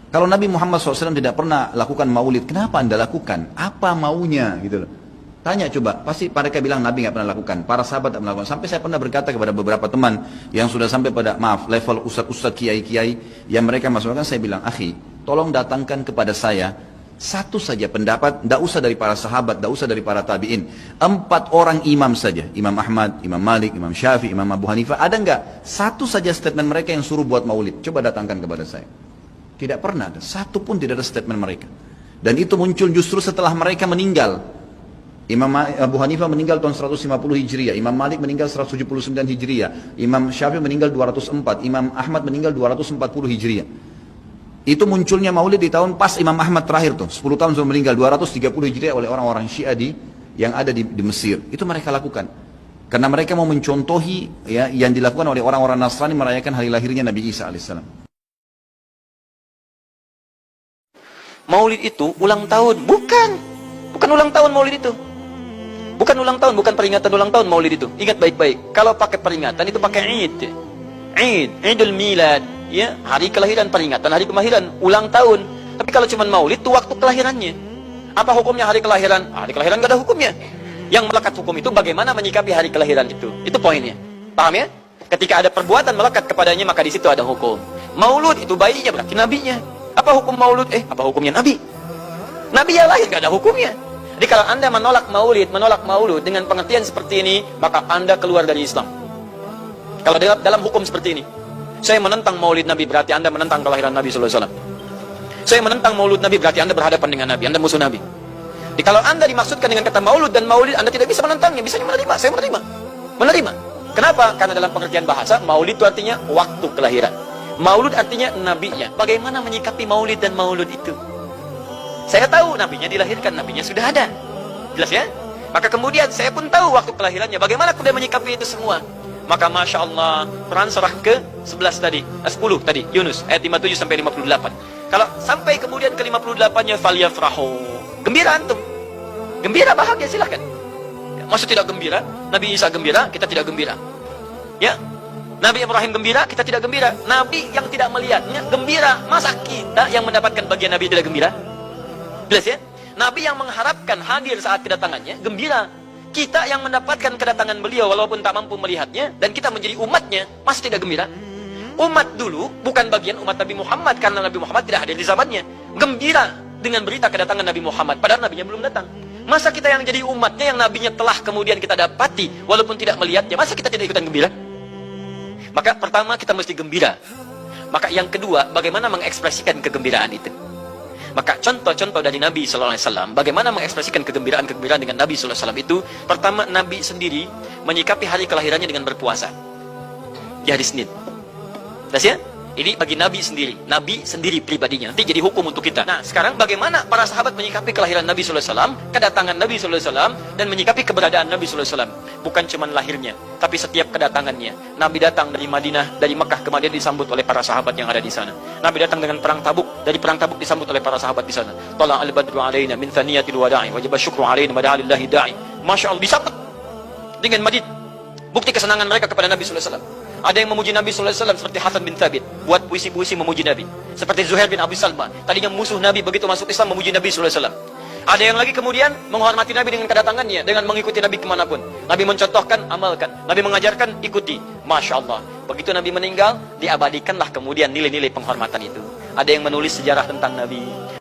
Kalau Nabi Muhammad SAW tidak pernah lakukan maulid, kenapa Anda lakukan? Apa maunya gitu loh. Tanya coba, pasti mereka bilang Nabi nggak pernah lakukan, para sahabat tidak melakukan. Sampai saya pernah berkata kepada beberapa teman yang sudah sampai pada level ustadz-ustadz, kiai-kiai yang mereka masukkan, saya bilang, akhi, tolong datangkan kepada saya satu saja pendapat, tidak usah dari para sahabat, tidak usah dari para tabiin. 4 orang imam saja, Imam Ahmad, Imam Malik, Imam Syafi'i, Imam Abu Hanifah, ada nggak satu saja statement mereka yang suruh buat maulid? Coba datangkan kepada saya. Tidak pernah ada, satu pun tidak ada statement mereka. Dan itu muncul justru setelah mereka meninggal. Imam Abu Hanifah meninggal tahun 150 Hijriah, Imam Malik meninggal 179 Hijriah, Imam Syafi'i meninggal 204, Imam Ahmad meninggal 240 Hijriah. Itu munculnya maulid di tahun pas Imam Ahmad terakhir tuh, 10 tahun sebelum meninggal, 230 Hijriah oleh orang-orang Syiah yang ada di Mesir. Itu mereka lakukan. Karena mereka mau mencontohi ya, yang dilakukan oleh orang-orang Nasrani merayakan hari lahirnya Nabi Isa alaihissalam. Maulid itu ulang tahun, bukan ulang tahun maulid itu. Bukan ulang tahun, bukan peringatan ulang tahun maulid itu. Ingat baik-baik, kalau pakai peringatan itu pakai Id. Idul Milad, ya, hari kelahiran, peringatan hari kelahiran, ulang tahun. Tapi kalau cuma maulid itu waktu kelahirannya. Apa hukumnya hari kelahiran? Hari kelahiran gak ada hukumnya. Yang melekat hukum itu bagaimana menyikapi hari kelahiran itu. Itu poinnya. Paham ya? Ketika ada perbuatan melekat kepadanya, maka di situ ada hukum. Maulud itu bayinya berarti nabinya. Apa hukum maulud? Apa hukumnya Nabi? Nabi yang lain gak ada hukumnya. Jadi kalau Anda menolak maulud dengan pengertian seperti ini, maka Anda keluar dari Islam. Kalau dalam hukum seperti ini, saya menentang maulid Nabi, berarti Anda menentang kelahiran Nabi SAW. Saya menentang maulud Nabi, berarti Anda berhadapan dengan Nabi, Anda musuh Nabi. Jadi kalau Anda dimaksudkan dengan kata maulud dan maulid, Anda tidak bisa menentangnya, bisa menerima. Saya menerima. Kenapa? Karena dalam pengertian bahasa, maulid itu artinya waktu kelahiran. Maulud artinya nabinya. Bagaimana menyikapi maulid dan maulud itu? Saya tahu nabinya dilahirkan, nabinya sudah ada. Jelas ya? Maka kemudian saya pun tahu waktu kelahirannya. Bagaimana kemudian menyikapi itu semua? Maka Masya Allah, Quran surah ke-11 tadi, 10 tadi, Yunus, ayat 57 sampai 58. Kalau sampai kemudian ke 58-nya, falyafrahu. Gembira antum. Gembira, bahagia, silahkan. Maksud tidak gembira? Nabi Isa gembira, kita tidak gembira. Ya? Nabi Ibrahim gembira, kita tidak gembira. Nabi yang tidak melihatnya gembira. Masa kita yang mendapatkan bagian Nabi tidak gembira? Jelas ya? Nabi yang mengharapkan hadir saat kedatangannya gembira. Kita yang mendapatkan kedatangan beliau walaupun tak mampu melihatnya, dan kita menjadi umatnya, masih tidak gembira? Umat dulu bukan bagian umat Nabi Muhammad, karena Nabi Muhammad tidak hadir di zamannya. Gembira dengan berita kedatangan Nabi Muhammad, padahal nabinya belum datang. Masa kita yang jadi umatnya, yang nabinya telah kemudian kita dapati walaupun tidak melihatnya, masa kita tidak ikutan gembira? Maka pertama kita mesti gembira. Maka yang kedua, bagaimana mengekspresikan kegembiraan itu. Maka contoh-contoh dari Nabi SAW, bagaimana mengekspresikan kegembiraan dengan Nabi SAW itu. Pertama, Nabi sendiri menyikapi hari kelahirannya dengan berpuasa di hari Senin. Jelas ya? Ini bagi Nabi sendiri pribadinya. Nanti jadi hukum untuk kita. Nah, sekarang bagaimana para sahabat menyikapi kelahiran Nabi SAW, kedatangan Nabi SAW, dan menyikapi keberadaan Nabi SAW. Bukan cuma lahirnya, tapi setiap kedatangannya. Nabi datang dari Madinah, dari Mekah ke Madinah disambut oleh para sahabat yang ada di sana. Nabi datang dengan perang Tabuk, dari perang Tabuk disambut oleh para sahabat di sana. Tala al-badru alaina min thaniyatil wada'i, wajib syukru alaina mada'alillahi da'i. Masya Allah, disambut dengan madid. Bukti kesenangan mereka kepada Nabi SAW. Ada yang memuji Nabi SAW seperti Hasan bin Thabit, buat puisi-puisi memuji Nabi. Seperti Zuhair bin Abi Salma, tadinya musuh Nabi, begitu masuk Islam memuji Nabi SAW. Ada yang lagi kemudian menghormati Nabi dengan kedatangannya, dengan mengikuti Nabi kemanapun. Nabi mencontohkan, amalkan. Nabi mengajarkan, ikuti. Masya Allah. Begitu Nabi meninggal, diabadikanlah kemudian nilai-nilai penghormatan itu. Ada yang menulis sejarah tentang Nabi.